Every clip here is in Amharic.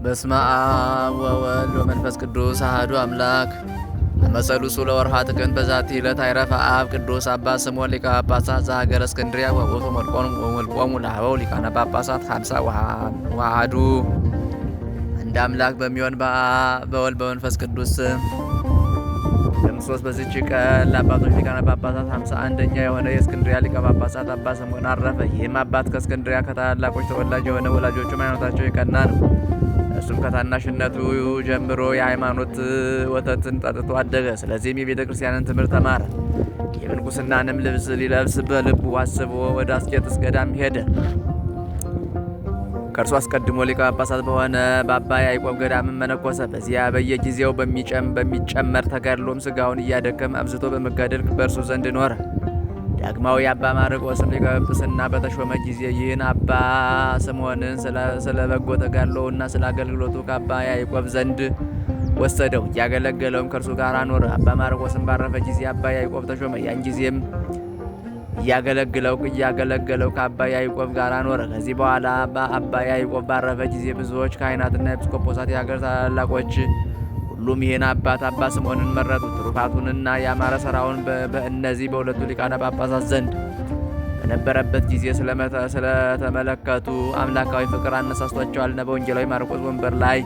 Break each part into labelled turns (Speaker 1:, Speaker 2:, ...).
Speaker 1: በስመ አብ ወወልድ ወመንፈስ ቅዱስ አሐዱ አምላክ። መሰሉሱ ለወርኃ ጥቅምት በዛቲ ዕለት አይረፈ አብ ቅዱስ አባ ስምዖን ሊቀ ጳጳሳት ዘሀገረ እስክንድርያ ወውእቱ መልቆሙ ለአበው ሊቃነ ጳጳሳት 50 ወአሐዱ። አንድ አምላክ በሚሆን በአብ በወልድ በመንፈስ ቅዱስ ክርስቶስ በዚች ቀን ለአባቶች ሊቃነ ጳጳሳት 51ኛ የሆነ የእስክንድርያ ሊቀ ጳጳሳት አባ ስምዖን አረፈ። ይህም አባት ከእስክንድርያ ከታላላቆች ተወላጅ የሆነ ወላጆቹም ሃይማኖታቸው የቀና ነው። እሱም ከታናሽነቱ ጀምሮ የሃይማኖት ወተትን ጠጥቶ አደገ። ስለዚህም የቤተ ክርስቲያንን ትምህርት ተማረ። የምንኩስናንም ልብስ ሊለብስ በልቡ አስቦ ወደ አስቄጥስ ገዳም ሄደ። ከእርሱ አስቀድሞ ሊቀ ጳጳሳት በሆነ በአባ ያዕቆብ ገዳምን መነኮሰ። በዚያ በየጊዜው በሚጨመር ተጋድሎም ስጋውን እያደከመ አብዝቶ በመጋደል በእርሱ ዘንድ ኖረ። ዳግማዊ አባ ማርቆስም ሊቀ ጵጵስና በተሾመ ጊዜ ይህን አባ ስምዖንን ስለ በጎ ተጋድሎውና ስለ አገልግሎቱ ከአባ ያዕቆብ ዘንድ ወሰደው። እያገለገለውም ከእርሱ ጋር አኖረ። አባ ማርቆስም ባረፈ ጊዜ አባ ያዕቆብ ተሾመ። ያን ጊዜም እያገለገለው ከአባ ያዕቆብ ጋር አኖረ። ከዚህ በኋላ አባ ያዕቆብ ባረፈ ጊዜ ብዙዎች ካህናትና ኤጲስቆጶሳት የሀገር ታላላቆች ሁሉም ይህን አባት አባ ስምዖንን መረጡ። ትሩፋቱንና ያማረ ሥራውን በእነዚህ በሁለቱ ሊቃነ ጳጳሳት ዘንድ በነበረበት ጊዜ ስለተመለከቱ አምላካዊ ፍቅር አነሳስቷቸዋልና በወንጌላዊ ማርቆስ ወንበር ላይ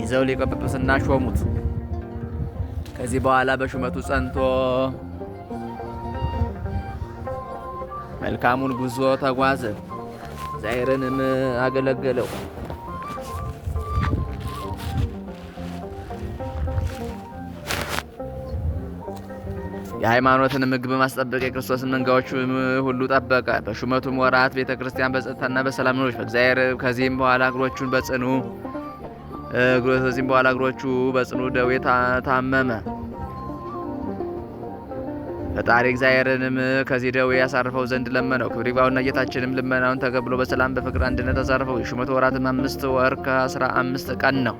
Speaker 1: ይዘው ሊቀ ጵጵስና ሾሙት። ከዚህ በኋላ በሹመቱ ጸንቶ መልካሙን ጉዞ ተጓዘ። እግዚአብሔርንም አገለገለው። የሃይማኖትን ምግብ በማስጠበቅ የክርስቶስን መንጋዎች ሁሉ ጠበቀ። በሹመቱም ወራት ቤተ ክርስቲያን በጸጥታና በሰላም ኖረች። ከዚህም በኋላ እግሮቹ በጽኑ ደዌ ታመመ። ፈጣሪ እግዚአብሔርንም ከዚህ ደዌ ያሳርፈው ዘንድ ለመነው። ክብር ይግባውና ጌታችንም ልመናውን ተቀብሎ በሰላም በፍቅር አንድነት አሳርፈው። የሹመቱ ወራትም 5 ወር ከ15 ቀን ነው።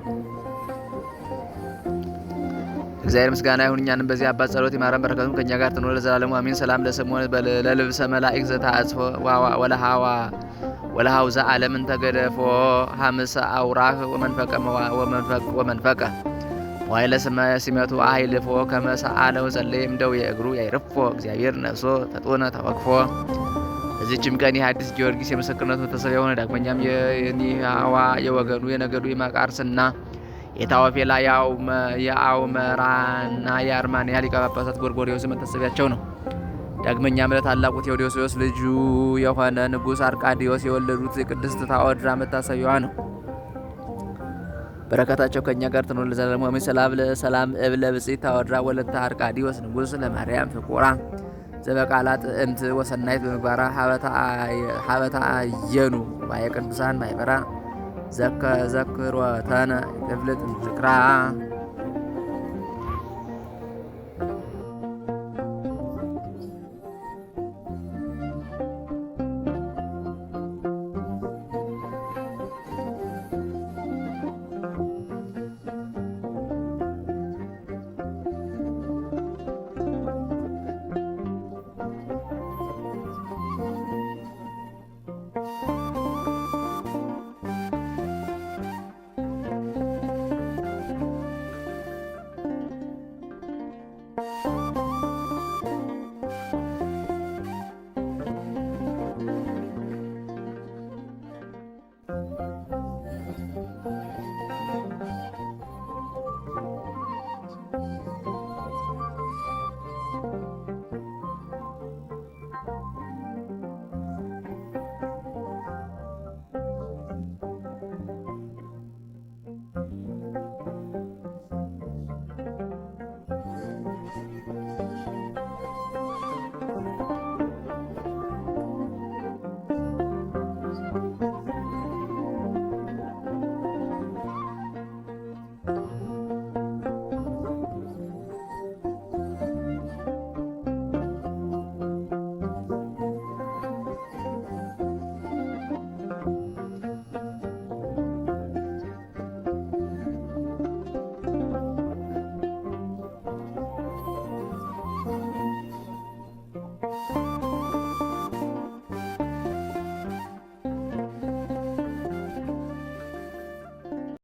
Speaker 1: እግዚአብሔር ምስጋና ይሁን። እኛንም በዚህ አባት ጸሎት ይማረን፣ በረከቱም ከእኛ ጋር ትኖር ለዘላለሙ አሜን። ሰላም ለስምዖን ለልብሰ መላእክ ዘተአጽፎ ወለሃው ዘዓለምን ተገደፎ ሐምሰ አውራህ ወመንፈቀ ዋይለ ሲመቱ አይልፎ ከመሰአለው ጸለይም ደው የእግሩ ያይርፎ እግዚአብሔር ነፍሶ ተጦነ ተወክፎ። በዚችም ቀን የሐዲስ ጊዮርጊስ የምስክርነቱ መታሰቢያ ሆነ። ዳግመኛም የኒሃዋ የወገኑ የነገዱ የማቃርስና የታወፌላ የአውመራና የአርማንያ ሊቀ ጳጳሳት ጎርጎርዮስ መታሰቢያቸው ነው። ዳግመኛም ለታላቁ ቴዎዶስዮስ ልጁ የሆነ ንጉሥ አርቃዲዮስ የወለዱት የቅድስት ታኦድራ መታሰቢያዋ ነው። በረከታቸው ከእኛ ጋር ትኖር ለዘላለሙ አሜን። ሰላም እብለ ብጽዕት ታኦድራ ወለተ አርቃዲዮስ ንጉሥ ለማርያም ፍቁራ ዘበቃላት እምት ወሰናይት በምግባራ ሀበታ አየኑ ባየ ቅዱሳን ማይበራ ዘክሮተነ ክፍልጥ ዝክራ